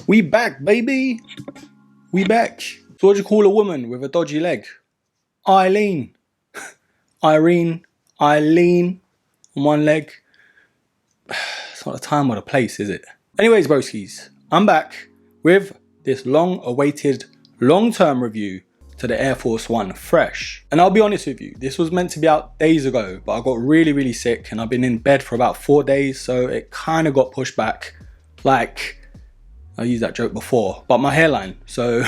We back, baby. We back. So what do you call a woman with a dodgy leg? Eileen. Irene. Eileen. On one leg. It's not the time or the place, is it? Anyways, broskies, I'm back with this long-awaited, long-term review to the Air Force One Fresh. And I'll be honest with you, this was meant to be out days ago, but I got really sick and I've been in bed for about 4 days, so it kind of got pushed back. Like, I used that joke before, but my hairline. So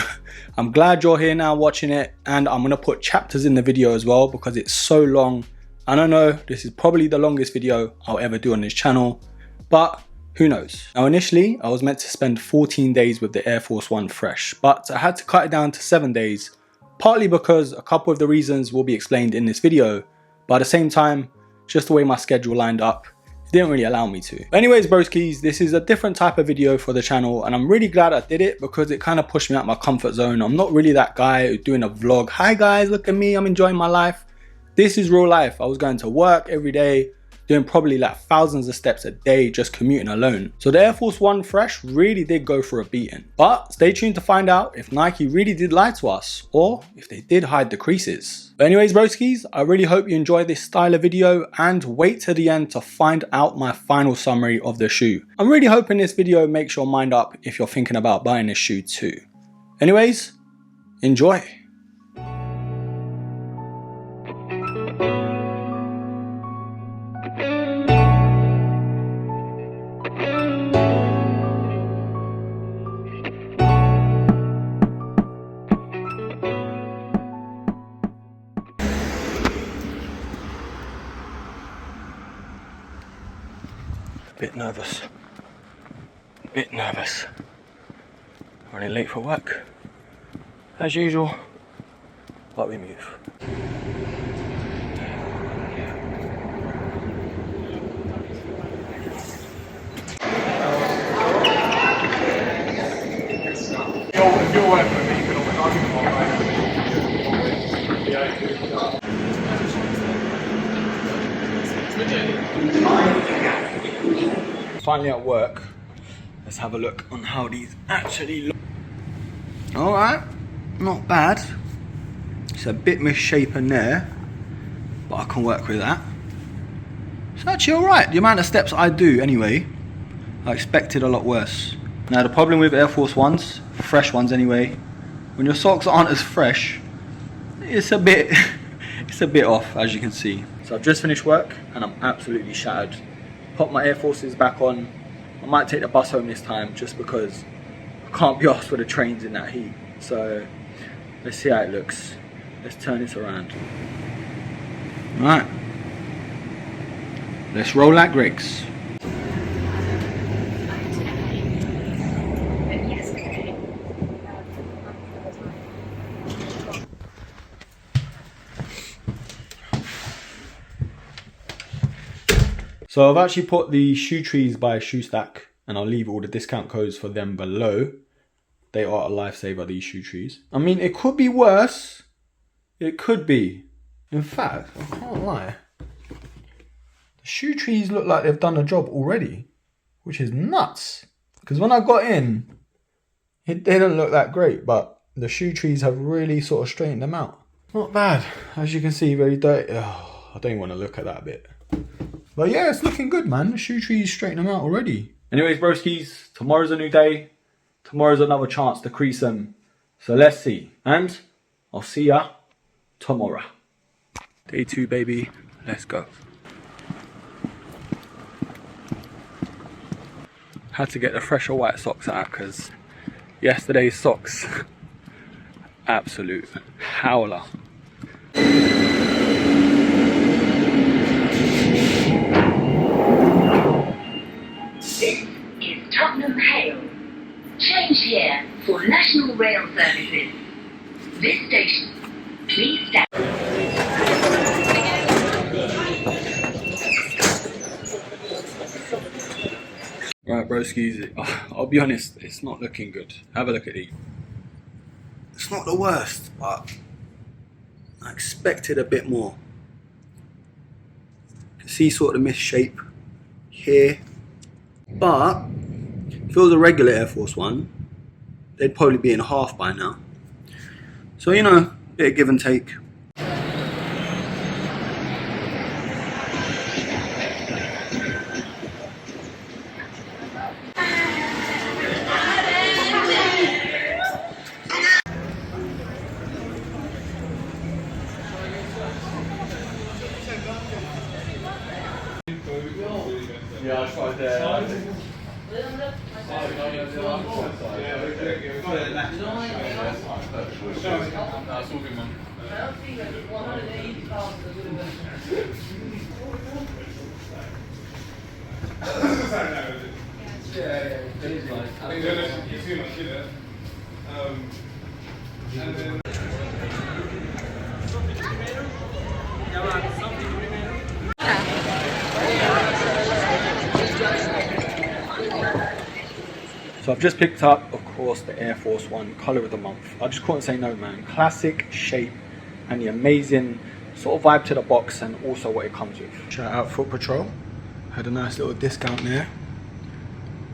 I'm glad you're here now watching it, and I'm gonna put chapters in the video as well because it's so long. And I know this is probably the longest video I'll ever do on this channel, but who knows? Now initially, I was meant to spend 14 days with the Air Force One Fresh, but I had to cut it down to 7 days, partly because a couple of the reasons will be explained in this video, but at the same time, just the way my schedule lined up, it didn't really allow me to. Anyways, broskies, this is a different type of video for the channel, and I'm really glad I did it because it kind of pushed me out my comfort zone. I'm not really that guy who's doing a vlog. Hi guys, look at me, I'm enjoying my life. This is real life. I was going to work every day, doing probably like thousands of steps a day just commuting alone. So the Air Force One Fresh really did go for a beating. But stay tuned to find out if Nike really did lie to us or if they did hide the creases. But anyways, broskies, I really hope you enjoy this style of video and wait to the end to find out my final summary of the shoe. I'm really hoping this video makes your mind up if you're thinking about buying this shoe too. Anyways, enjoy. Bit nervous. Running late for work, as usual, but we move. Finally at work. Let's have a look on how these actually look. Alright, not bad. It's a bit misshapen there, but I can work with that. It's actually alright, the amount of steps I do anyway. I expected a lot worse. Now the problem with Air Force Ones, fresh ones anyway, when your socks aren't as fresh, it's a bit off, as you can see. So I've just finished work and I'm absolutely shattered. Pop my Air Forces back on. I might take the bus home this time just because I can't be asked for the trains in that heat. So let's see how it looks. Let's turn this around. Right. Let's roll like Greg's. So I've actually put the shoe trees by Shoe Stack, and I'll leave all the discount codes for them below. They are a lifesaver, these shoe trees. I mean, it could be worse. It could be. In fact, I can't lie. The shoe trees look like they've done the job already, which is nuts. Because when I got in, it didn't look that great, but the shoe trees have really sort of straightened them out. Not bad. As you can see, very dirty. Oh, I don't even want to look at that bit. But yeah, it's looking good, man. The shoe trees straighten them out already. Anyways, broskies, tomorrow's a new day. Tomorrow's another chance to crease them. So let's see. And I'll see ya tomorrow. Day 2, baby. Let's go. Had to get the fresher white socks out because yesterday's socks, absolute howler. Tottenham Hale. Change here for National Rail services. This station, please stand. Right, broskies, I'll be honest, it's not looking good. Have a look at these. It's not the worst, but I expected a bit more. You can see sort of the misshape here. But if it was a regular Air Force One, they'd probably be in half by now. So, you know, bit of give and take. Yeah, I tried there. That's all good, man. So I've just picked up, of course, the Air Force One colour of the month. I just couldn't say no, man. Classic shape and the amazing sort of vibe to the box and also what it comes with. Shout out Foot Patrol. Had a nice little discount there.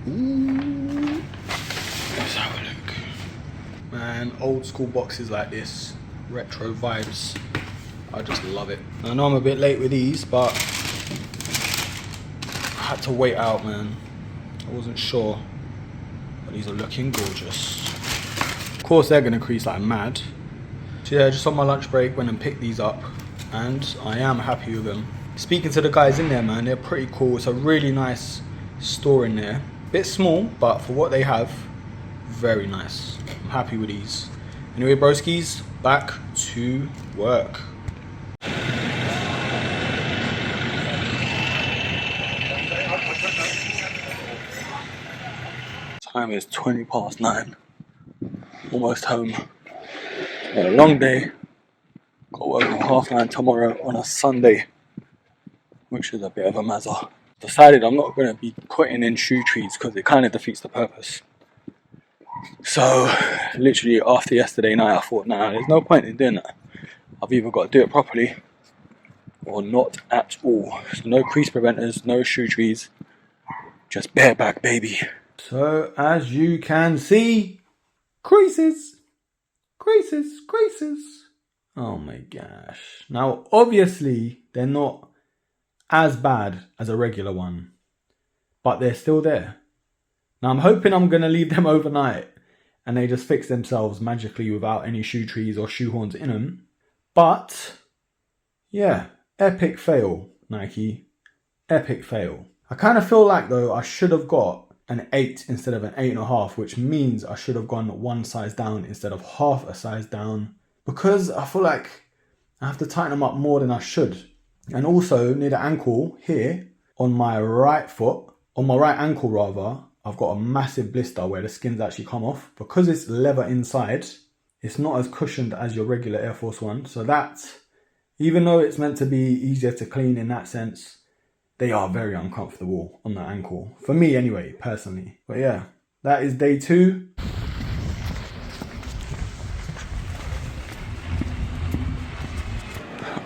Ooh. Let's have a look. Man, old school boxes like this, retro vibes. I just love it. I know I'm a bit late with these, but I had to wait out, man. I wasn't sure. But these are looking gorgeous. Of course they're gonna crease like mad. So yeah, just on my lunch break went and picked these up and I am happy with them. Speaking to the guys in there, man, they're pretty cool. It's a really nice store in there. Bit small, but for what they have, very nice. I'm happy with these. Anyway, broskies, back to work. Time is 9:20. Almost home. It's been a long day. Got to work at 9:30 tomorrow on a Sunday, which is a bit of a mazza. Decided I'm not going to be putting in shoe trees because it kind of defeats the purpose. So, literally after yesterday night, I thought, nah, there's no point in doing that. I've either got to do it properly or not at all. So no crease preventers, no shoe trees, just bareback, baby. So, as you can see, creases, creases, creases. Oh my gosh. Now, obviously, they're not as bad as a regular one, but they're still there. Now, I'm hoping I'm going to leave them overnight and they just fix themselves magically without any shoe trees or shoehorns in them. But, yeah, epic fail, Nike. Epic fail. I kind of feel like, though, I should have got an 8 instead of an 8.5, which means I should have gone one size down instead of half a size down, because I feel like I have to tighten them up more than I should. And also near the ankle here on my right foot, on my right ankle rather, I've got a massive blister where the skin's actually come off. Because it's leather inside, it's not as cushioned as your regular Air Force One. So that, even though it's meant to be easier to clean in that sense, they are very uncomfortable on the ankle. For me anyway, personally. But yeah, that is day 2.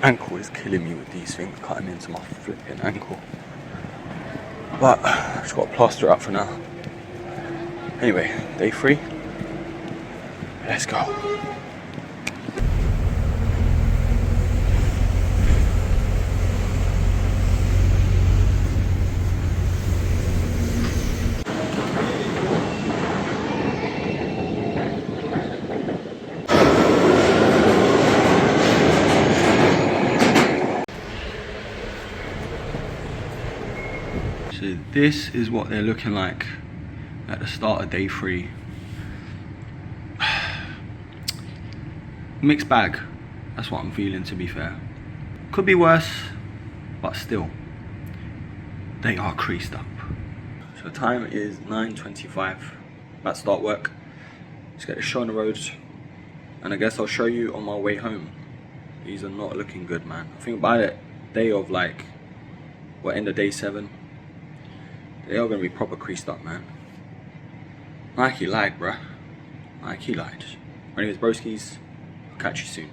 Ankle is killing me with these things, cutting into my flipping ankle. But I've just got to plaster it up for now. Anyway, day 3. Let's go. So this is what they're looking like at the start of day 3. Mixed bag, that's what I'm feeling, to be fair. Could be worse, but still, they are creased up. So time is 9:25, about to start work. Let's get the show on the road, and I guess I'll show you on my way home. These are not looking good, man. I think by the day of like, we're in the day 7, they are gonna be proper creased up, man. Nike lied, bruh. Nike lied. Anyways, broskies, I'll catch you soon.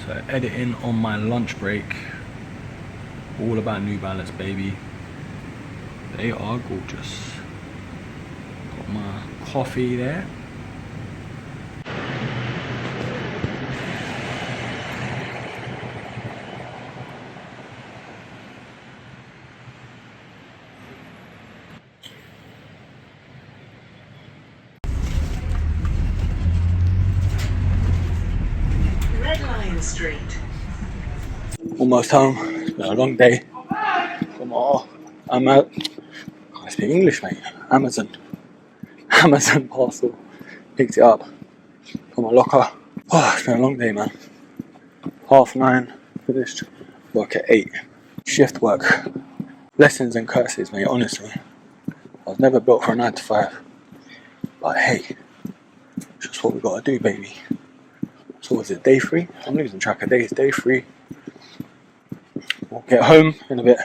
So editing on my lunch break, all about New Balance, baby. They are gorgeous. Got my coffee there. Red Lion Street. Almost home. It's been a long day. I'm out. I speak English, mate. Amazon parcel. Picked it up from my locker. Oh, it's been a long day, man. 9:30 finished. Work at 8. Shift work. Blessings and curses, mate. Honestly, I was never built for a 9 to 5. But hey, it's just what we gotta do, baby. So is it day 3? I'm losing track of days. Day 3. We'll get home in a bit.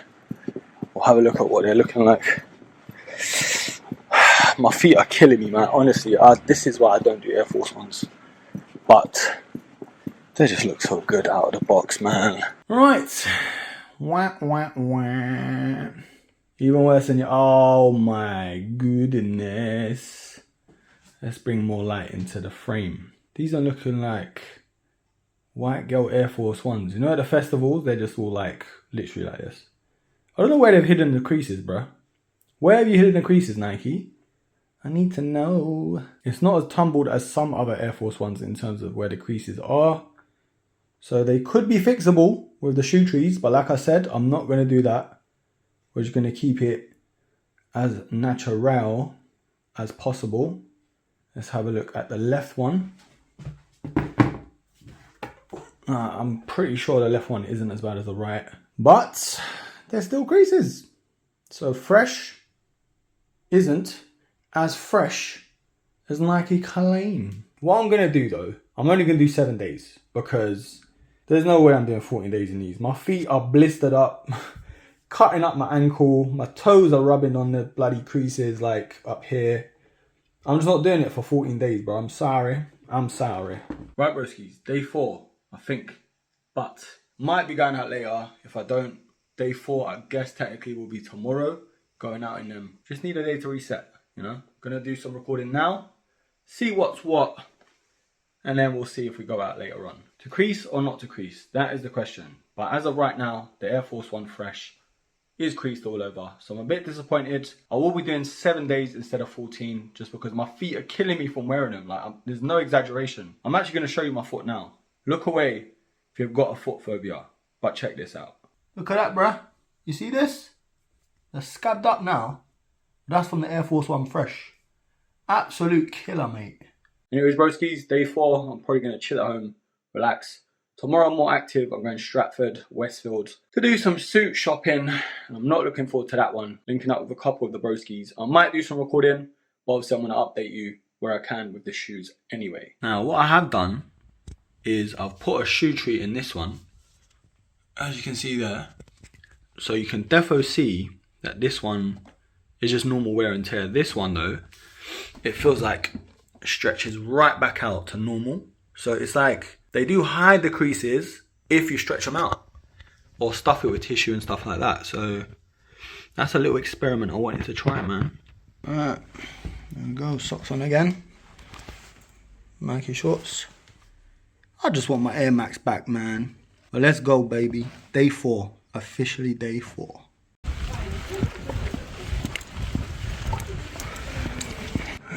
We'll have a look at what they're looking like. My feet are killing me, man. Honestly, this is why I don't do Air Force Ones. But they just look so good out of the box, man. Right. Wah, wah, wah. Even worse than oh my goodness. Let's bring more light into the frame. These are looking like white girl Air Force Ones. You know, at the festivals, they're just all like, literally like this. I don't know where they've hidden the creases, bruh. Where have you hidden the creases, Nike? I need to know. It's not as tumbled as some other Air Force Ones in terms of where the creases are. So they could be fixable with the shoe trees, but like I said, I'm not going to do that. We're just going to keep it as natural as possible. Let's have a look at the left one. I'm pretty sure the left one isn't as bad as the right, but there's still creases. So fresh isn't as fresh as Nike claim. What I'm going to do though, I'm only going to do 7 days because there's no way I'm doing 14 days in these. My feet are blistered up, cutting up my ankle. My toes are rubbing on the bloody creases like up here. I'm just not doing it for 14 days, bro. I'm sorry. Right, broskies, day 4, I think. But might be going out later. If I don't, day 4, I guess technically will be tomorrow. Going out in them. Just need a day to reset, you know. Gonna do some recording now. See what's what. And then we'll see if we go out later on. To crease or not to crease? That is the question. But as of right now, the Air Force One Fresh is creased all over. So I'm a bit disappointed. I will be doing 7 days instead of 14 just because my feet are killing me from wearing them. Like, there's no exaggeration. I'm actually going to show you my foot now. Look away if you've got a foot phobia. But check this out. Look at that, bruh. You see this? They're scabbed up now. That's from the Air Force One Fresh. Absolute killer, mate. Anyways, broskies, day 4. I'm probably going to chill at home, relax. Tomorrow I'm more active. I'm going to Stratford, Westfield to do some suit shopping. And I'm not looking forward to that one. Linking up with a couple of the broskies. I might do some recording, but obviously I'm going to update you where I can with the shoes anyway. Now, what I have done is I've put a shoe tree in this one, as you can see there. So you can defo see that this one is just normal wear and tear. This one though, it feels like it stretches right back out to normal. So it's like, they do hide the creases if you stretch them out or stuff it with tissue and stuff like that. So that's a little experiment I wanted to try, man. Alright, there we go, socks on again. Nike shorts. I just want my Air Max back, man. But let's go, baby. Day 4, officially day 4.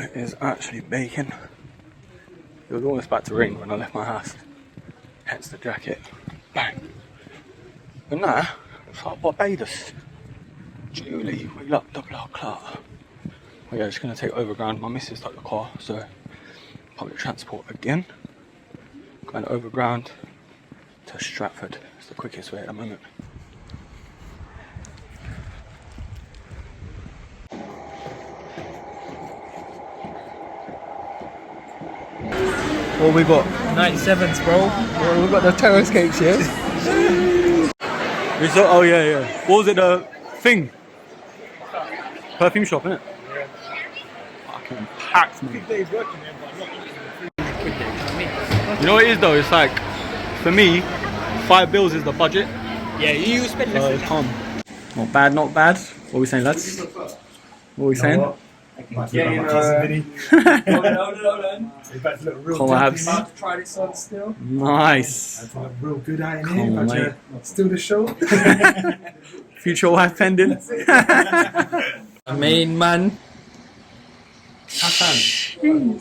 It is actually baking. It was almost about to rain when I left my house. Hence the jacket. Bang. But now, it's like Barbados. Julie, we love the block clot. Well, yeah, just gonna take overground. My missus took the car, so public transport again. Going overground to Stratford. It's the quickest way at the moment. What we got? 97s, bro. Well, we got the terrascapes here. Oh yeah. What was it? The thing? Perfume shop, innit? Yeah. Fucking packed, man. You know what it is though? It's like, for me, £5 is the budget. Yeah, you spend less than calm. Not bad, not bad. What are we saying, lads? What are we saying? Getting Hold on. Come on, Habs. to try this on still. Nice. Real good out in Come here, on, but mate. still the show. Future wife pending. Main man. Hassan.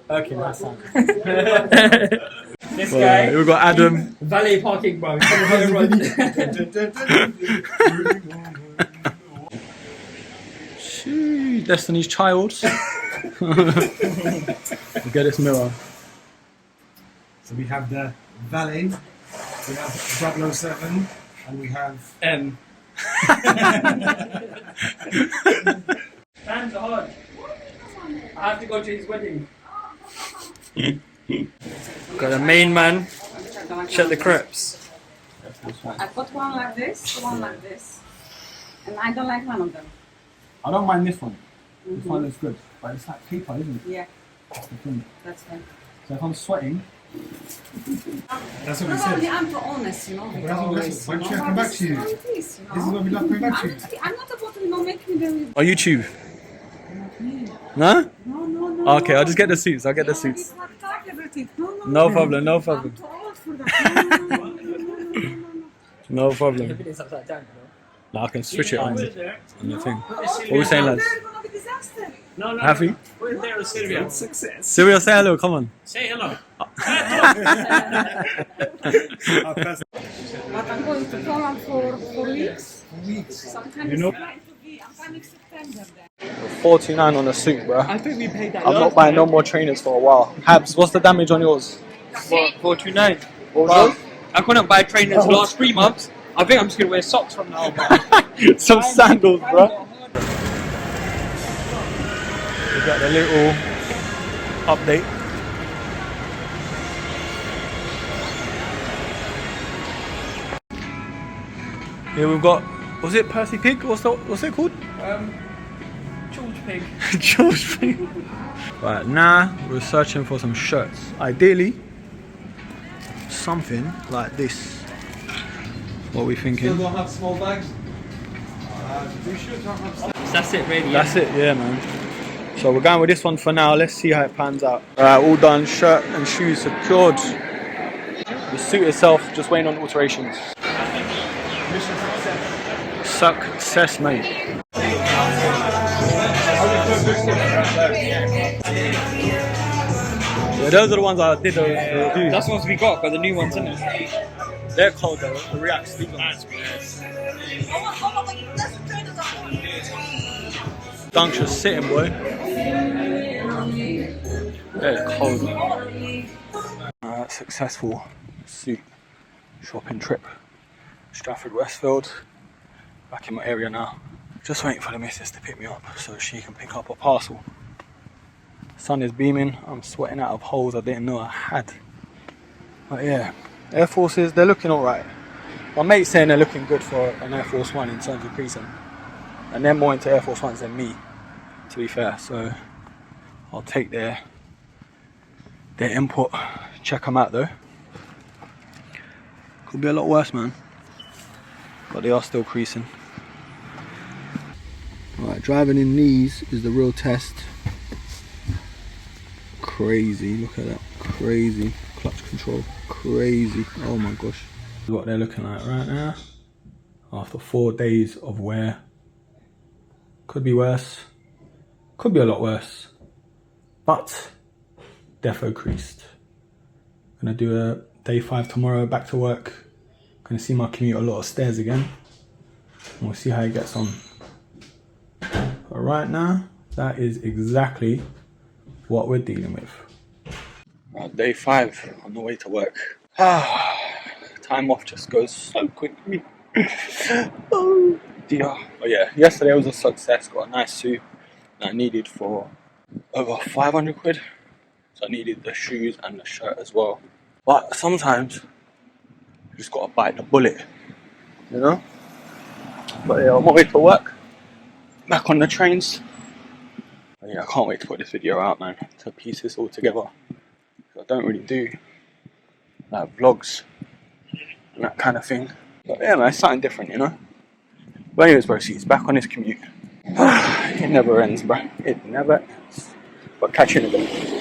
Okay, Hassan. This Well, guy. we've got Adam. Valet parking, bro. Shoo, Destiny's Child. Get this mirror. So we have the valet, we have 007, and we have M. Hands are hard. I have to go to his wedding. Got the main man. Check the crepes. I put one like this, one like this. And I don't like one of them. I don't mind this one. This one looks good. But it's like paper, isn't it? Yeah, That's the thing. that's fine. So if I'm sweating, That's what we No, said. I'm too honest, you know. But that's what we said. Why don't you come back to you? This is This is what we love coming back to you. I'm not about to, make me very... on YouTube. No? No. Okay, I'll just get the suits. I'll get the suits. Everything. No problem, no problem. I'm too old for that. No problem. It's upside down, Now I can switch it on the thing. What are we saying, lads? There's gonna be disaster. No, Happy? We're there with Sylvia. Success. Sylvia, say hello, come on. Say hello. But I'm going to Poland for weeks. So I'm kind of trying to be, I'm kind of September then. 49 on the suit, bro. I think we paid that. I'm not buying no more trainers for a while. Habs, what's the damage on yours? 429. What was Well, I couldn't buy trainers the last 3 months. I think I'm just gonna wear socks from now on. yours? Some sandals, bro. We got the little update. Here we've got, was it Percy Pig? What's it called? George Pig. George Pig. Right, now we're searching for some shirts. Ideally, something like this. What are we thinking? Don't have small bags. We should have. That's it, really. That's it, yeah, man. So we're going with this one for now. Let's see how it pans out. Alright, all done. Shirt and shoes secured. The suit itself just waiting on alterations. Success, mate. Yeah, those are the ones I did the review. That's the ones we got the new ones, isn't it? They're cold though. The React sleep ones. Dunk's just sitting, boy. They're cold. Successful suit shopping trip. Stratford Westfield. Back in my area now. Just waiting for the missus to pick me up so she can pick up a parcel. Sun is beaming. I'm sweating out of holes I didn't know I had. But yeah, Air Forces, they're looking alright. My mate's saying they're looking good for an Air Force One in terms of creasing. And they're more into Air Force Ones than me, to be fair. So I'll take their input. Check them out though. Could be a lot worse, man. But they are still creasing. Right, driving in these is the real test. Crazy, look at that. Crazy. Clutch control. Crazy. Oh my gosh. This is what they're looking like right now. After 4 days of wear. Could be worse. Could be a lot worse. But defo creased. Gonna do a day 5 tomorrow, back to work. Gonna see my commute a lot of stairs again. And we'll see how it gets on. But right now, that is exactly what we're dealing with. Right, day 5 on the way to work. Time off just goes so quickly. Oh dear. But yeah, yesterday was a success. Got a nice suit that I needed for over 500 quid. So I needed the shoes and the shirt as well. But sometimes you just gotta bite the bullet, you know? But yeah, on my way to work. Back on the trains. But yeah, I can't wait to put this video out, man. To piece this all together. I don't really do like vlogs and that kind of thing. But yeah, man, it's something different, you know? But anyways, bro, see, he's back on his commute. It never ends, bro. It never ends. But catch you in a bit.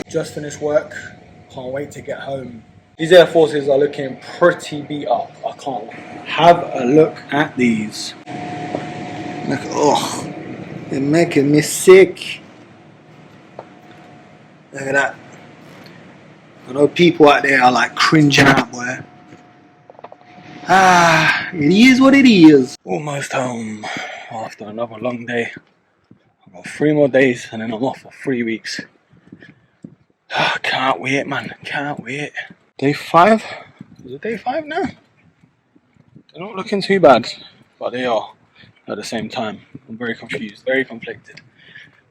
Just finished work, can't wait to get home. These Air Forces are looking pretty beat up, I can't lie. Have a look at these. Look, oh, they're making me sick. Look at that. I know people out there are like cringing out, boy. It is what it is. Almost home after another long day. I've got 3 more days and then I'm off for 3 weeks. Can't wait, man. Can't wait. Day 5? Is it day 5 now? They're not looking too bad, but they are at the same time. I'm very confused, very conflicted.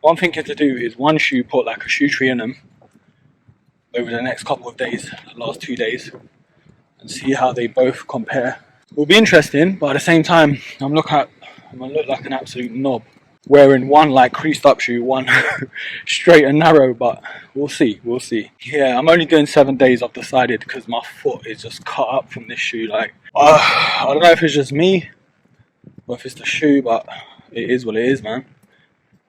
What I'm thinking to do is one shoe, put like a shoe tree in them over the next couple of days, the last 2 days, and see how they both compare. It will be interesting, but at the same time, I'm gonna look like an absolute knob. Wearing one like creased up shoe, one straight and narrow, but we'll see, we'll see. Yeah, I'm only doing 7 days, I've decided, because my foot is just cut up from this shoe. Like, I don't know if it's just me or if it's the shoe, but it is what it is, man.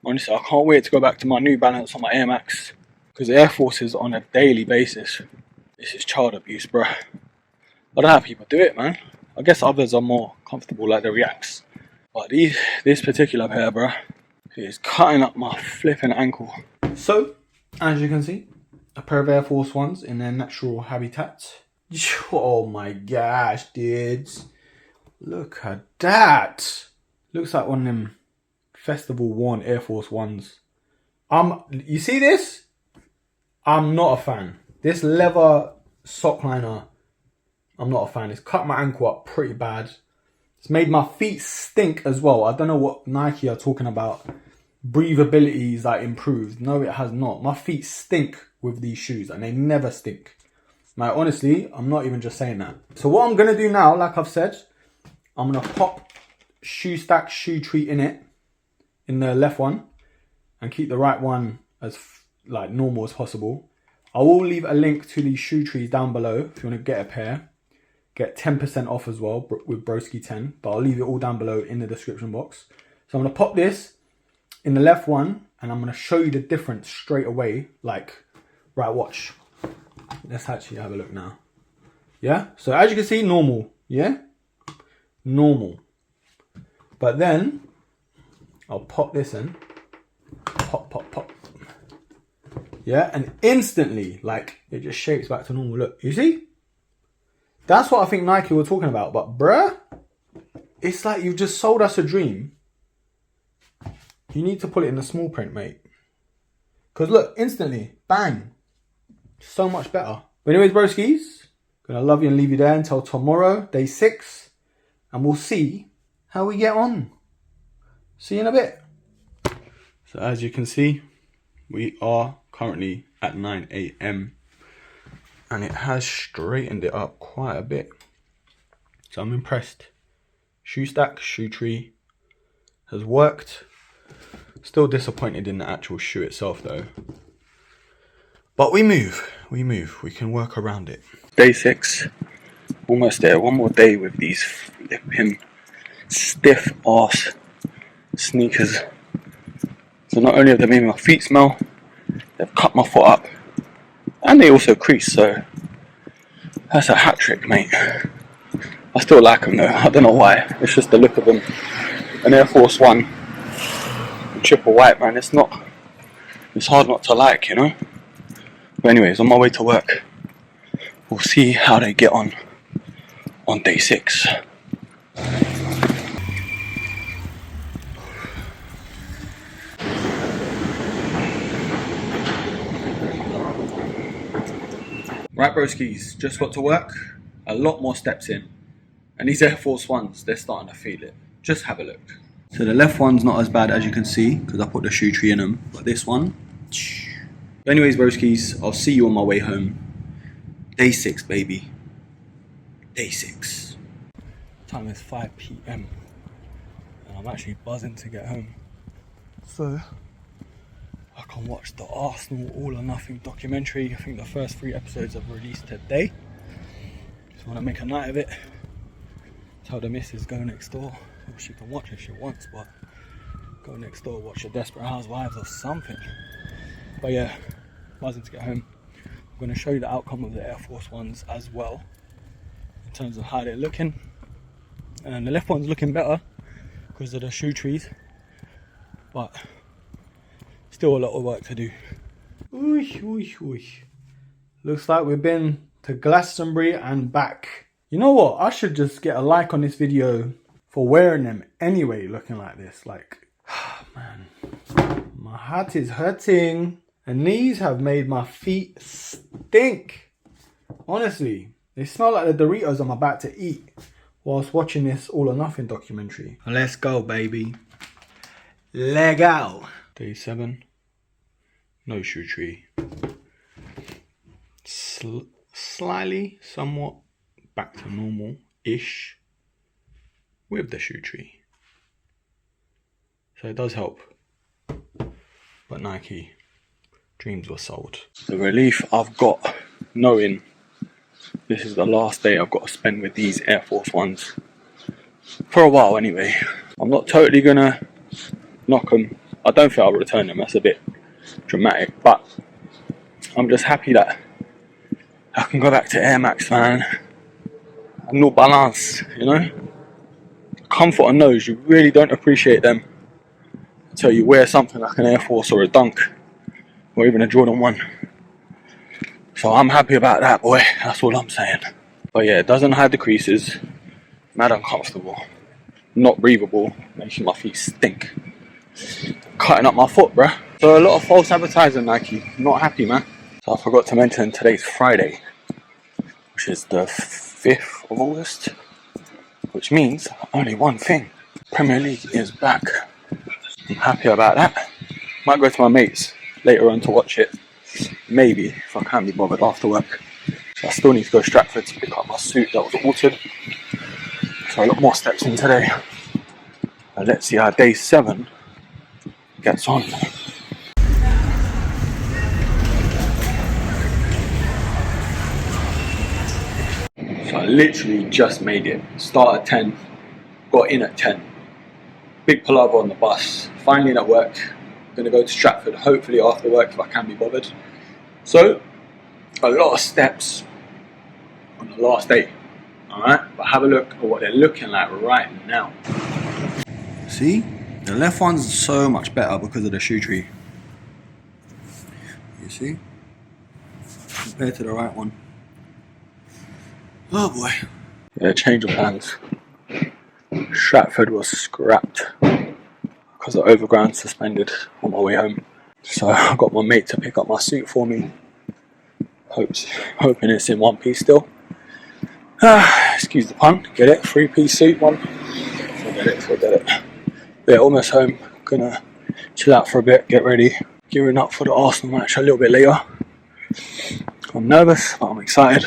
Honestly, I can't wait to go back to my New Balance on my Air Max, because Air Force is on a daily basis. This is child abuse, bro. I don't know how people do it, man. I guess others are more comfortable, like the Reacts. But this particular pair, bro, is cutting up my flipping ankle. So, as you can see, a pair of Air Force Ones in their natural habitat. Oh my gosh, dudes. Look at that. Looks like one of them festival worn Air Force Ones. You see this? I'm not a fan. This leather sock liner, I'm not a fan. It's cut my ankle up pretty bad. It's made my feet stink as well. I don't know what Nike are talking about. Breathability is like improved. No, it has not. My feet stink with these shoes and they never stink. Like, honestly, I'm not even just saying that. So what I'm going to do now, like I've said, I'm going to pop shoe stack, shoe tree in it, in the left one, and keep the right one as like normal as possible. I will leave a link to these shoe trees down below if you want to get a pair. Get 10% off as well with Broski 10, but I'll leave it all down below in the description box. So I'm going to pop this in the left one and I'm going to show you the difference straight away. Like, right, watch. Let's actually have a look now. Yeah, so as you can see, normal. Yeah, normal. But then I'll pop this in. Pop, pop, pop. Yeah, and instantly, like, it just shapes back to normal. Look, you see? That's what I think Nike were talking about. But bruh, it's like you've just sold us a dream. You need to put it in the small print, mate. Because look, instantly, bang. So much better. But anyways, broskies, gonna love you and leave you there until tomorrow, day 6. And we'll see how we get on. See you in a bit. So as you can see, we are currently at 9 AM. And it has straightened it up quite a bit. So I'm impressed. Shoe stack, shoe tree has worked. Still disappointed in the actual shoe itself though. But we move. We can work around it. Day 6. Almost there. One more day with these flipping stiff ass sneakers. So not only have they made my feet smell, they've cut my foot up. And they also crease, so that's a hat trick, mate. I still like them though, I don't know why. It's just the look of them. An Air Force One, triple white, man, it's hard not to like, you know? But anyways, on my way to work, we'll see how they get on day 6. Right, broskies, just got to work, a lot more steps in. And these Air Force Ones, they're starting to feel it. Just have a look. So the left one's not as bad as you can see, because I put the shoe tree in them. But this one, But anyways, broskies, I'll see you on my way home. Day 6, baby. Day 6. Time is 5 PM. And I'm actually buzzing to get home. So I can watch the Arsenal All or Nothing documentary. I think the first 3 episodes have released today. So I want to make a night of it. Tell the missus go next door. Well, she can watch if she wants, but go next door, watch the Desperate Housewives or something. But yeah, buzzing to get home. I'm going to show you the outcome of the Air Force Ones as well, in terms of how they're looking. And the left one's looking better because of the shoe trees, but still a lot of work to do. Oosh, oosh, oosh. Looks like we've been to Glastonbury and back. You know what? I should just get a like on this video for wearing them anyway, looking like this. Like, man, my hat is hurting. And these have made my feet stink. Honestly, they smell like the Doritos I'm about to eat whilst watching this All or Nothing documentary. Let's go, baby. Leg out. Day 7. No shoe tree. Slightly, somewhat back to normal-ish with the shoe tree. So it does help. But Nike, dreams were sold. The relief I've got knowing this is the last day I've got to spend with these Air Force Ones. For a while anyway. I'm not totally gonna knock them. I don't think I'll return them, that's a bit dramatic. But I'm just happy that I can go back to Air Max, man. And no balance, you know? Comfort on those, you really don't appreciate them until you wear something like an Air Force or a Dunk or even a Jordan 1. So I'm happy about that, boy. That's all I'm saying. But yeah, it doesn't hide the creases. Mad uncomfortable. Not breathable. Making my feet stink. Cutting up my foot, bruh. So a lot of false advertising, Nike. Not happy, man. So I forgot to mention today's Friday, which is the 5th of August. Which means only one thing. Premier League is back. I'm happy about that. Might go to my mates later on to watch it. Maybe, if I can be bothered after work. So I still need to go to Stratford to pick up my suit that was altered. So a lot more steps in today. And let's see how day 7 gets on. So I literally just made it. Start at 10, got in at 10. Big palaver on the bus, finally at work. Gonna go to Stratford, hopefully after work if I can be bothered. So, a lot of steps on the last day. Alright, but have a look at what they're looking like right now. See? The left one's so much better because of the shoe tree. You see? Compared to the right one. Oh boy. Yeah, change of plans. Stratford was scrapped because the overground suspended on my way home. So I got my mate to pick up my suit for me. Hoping it's in one piece still. Excuse the pun, get it? 3-piece suit one. Forget it. Yeah, almost home. Gonna chill out for a bit, get ready. Gearing up for the Arsenal match a little bit later. I'm nervous, but I'm excited.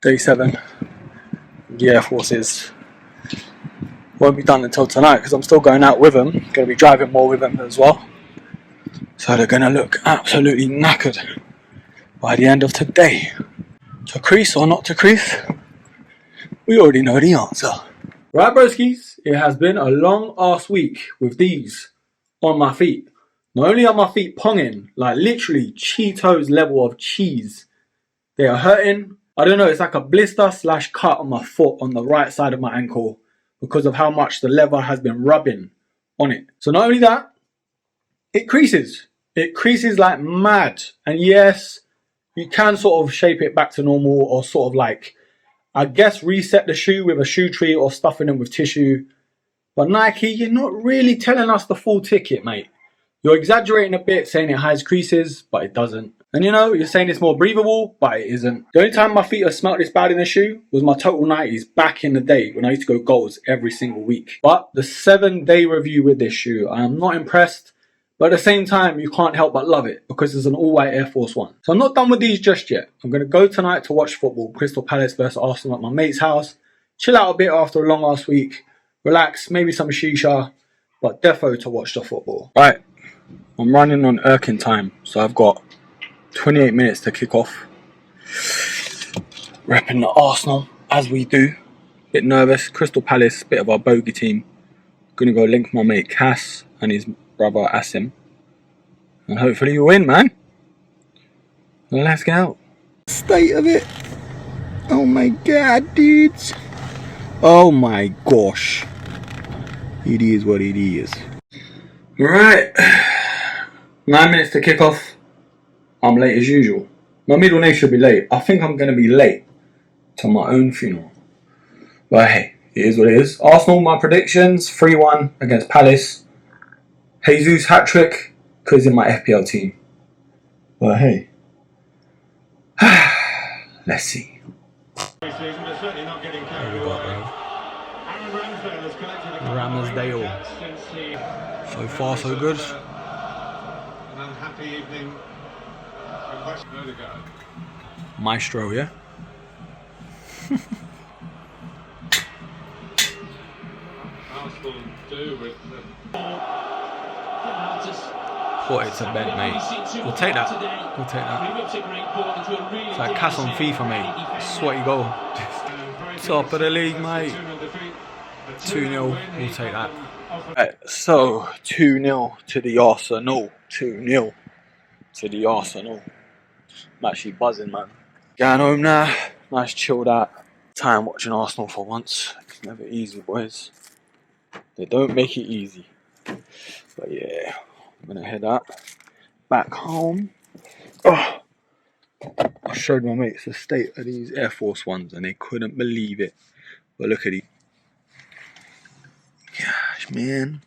Day 7. The Air Forces won't be done until tonight because I'm still going out with them. Going to be driving more with them as well. So they're going to look absolutely knackered by the end of today. To crease or not to crease? We already know the answer. Right, broskies, it has been a long ass week with these on my feet. Not only are my feet ponging, like literally Cheetos level of cheese. They are hurting. I don't know, it's like a blister / cut on my foot on the right side of my ankle because of how much the leather has been rubbing on it. So not only that, it creases. It creases like mad. And yes, you can sort of shape it back to normal or sort of like, I guess, reset the shoe with a shoe tree or stuffing them with tissue. But Nike, you're not really telling us the full ticket, mate. You're exaggerating a bit, saying it hides creases, but it doesn't. And you know, you're saying it's more breathable, but it isn't. The only time my feet have smelt this bad in a shoe was my Total 90s back in the day when I used to go goals every single week. But the 7-day review with this shoe, I am not impressed, But at the same time, you can't help but love it because it's an all-white Air Force One. So I'm not done with these just yet. I'm going to go tonight to watch football, Crystal Palace versus Arsenal at my mate's house. Chill out a bit after a long ass week. Relax, maybe some shisha, but defo to watch the football. Right, I'm running on Erkin time, so I've got 28 minutes to kick off. Repping the Arsenal, as we do. Bit nervous, Crystal Palace, bit of our bogey team. Gonna go link my mate Cass and his brother Asim. And hopefully you win, man. Let's go. State of it. Oh my god, dudes. Oh my gosh. It is what it is. Right. 9 minutes to kick off. I'm late as usual. My middle name should be late. I think I'm going to be late to my own funeral. But hey, it is what it is. Arsenal, my predictions. 3-1 against Palace. Jesus hat-trick because in my FPL team. But hey. Let's see. Ramsdale. So far, so good. An unhappy evening. Maestro, yeah? Arsenal do with Put it to bed, mate. We'll take that. We'll take that. It's like Cass on FIFA, mate. Sweaty goal. Top of the league, mate. 2-0. We'll take that. Right, so 2-0 to the Arsenal. 2-0 to the Arsenal. I'm actually buzzing, man. Going home now. Nice chilled out time watching Arsenal for once. It's never easy, boys. They don't make it easy. But yeah, I'm gonna head out back home. Oh, I showed my mates the state of these Air Force Ones and they couldn't believe it. But look at these. Gosh, man.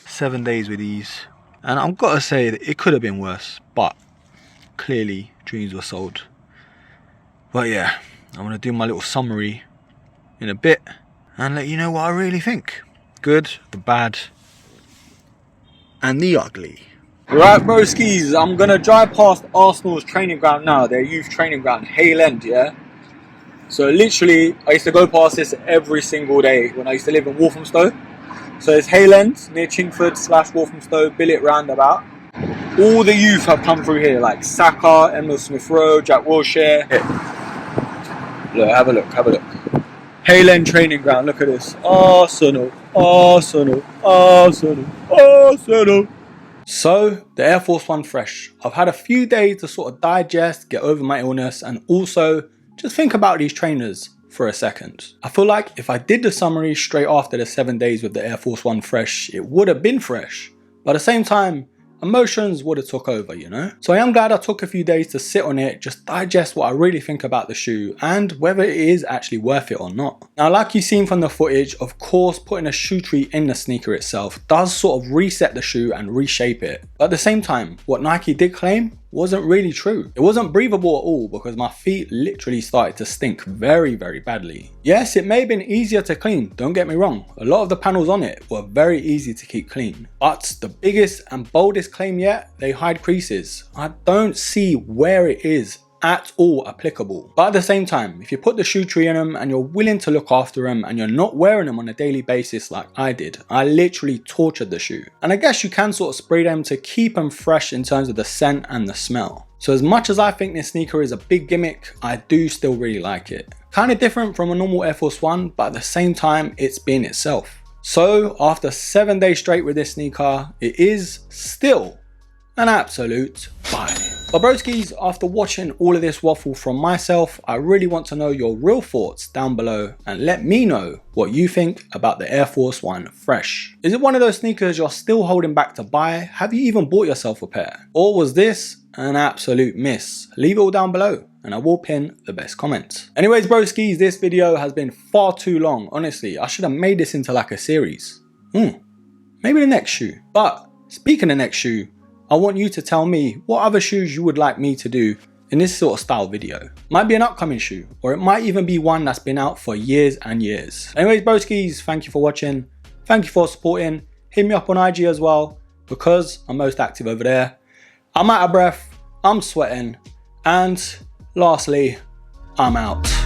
7 days with these. And I've got to say that it could have been worse, but clearly dreams were sold. But yeah, I'm going to do my little summary in a bit and let you know what I really think. Good, the bad, and the ugly. Right, broskies, I'm going to drive past Arsenal's training ground now, their youth training ground, Hale End, yeah? So literally, I used to go past this every single day when I used to live in Walthamstow. So it's Hale End, near Chingford / Walthamstow, Billet roundabout. All the youth have come through here, like Saka, Emil Smith Rowe, Jack Wilshere. Look, have a look, have a look. Hale End training ground, look at this. Arsenal, Arsenal, Arsenal, Arsenal. So, the Air Force One fresh. I've had a few days to sort of digest, get over my illness, and also just think about these trainers for a second. I feel like if I did the summary straight after the 7 days with the Air Force One fresh, it would have been fresh. But at the same time, emotions would have took over, you know? So I am glad I took a few days to sit on it, just digest what I really think about the shoe and whether it is actually worth it or not. Now, like you've seen from the footage, of course, putting a shoe tree in the sneaker itself does sort of reset the shoe and reshape it. But at the same time, what Nike did claim wasn't really true. It wasn't breathable at all because my feet literally started to stink very, very badly. Yes, it may have been easier to clean, don't get me wrong. A lot of the panels on it were very easy to keep clean. But the biggest and boldest claim yet, they hide creases. I don't see where it is at all applicable. But at the same time, if you put the shoe tree in them and you're willing to look after them and you're not wearing them on a daily basis like I did, I literally tortured the shoe. And I guess you can sort of spray them to keep them fresh in terms of the scent and the smell. So as much as I think this sneaker is a big gimmick, I do still really like it. Kind of different from a normal Air Force One, but at the same time, it's been itself. So after 7 days straight with this sneaker, it is still an absolute buy. But broskies, after watching all of this waffle from myself, I really want to know your real thoughts down below and let me know what you think about the Air Force One fresh. Is it one of those sneakers you're still holding back to buy? Have you even bought yourself a pair? Or was this an absolute miss? Leave it all down below and I will pin the best comment. Anyways broskies, this video has been far too long. Honestly, I should have made this into like a series. Maybe the next shoe. But speaking of next shoe, I want you to tell me what other shoes you would like me to do in this sort of style video. Might be an upcoming shoe, or it might even be one that's been out for years and years. Anyways broskies, thank you for watching. Thank you for supporting. Hit me up on IG as well. because I'm most active over there. I'm out of breath, I'm sweating, and lastly, I'm out.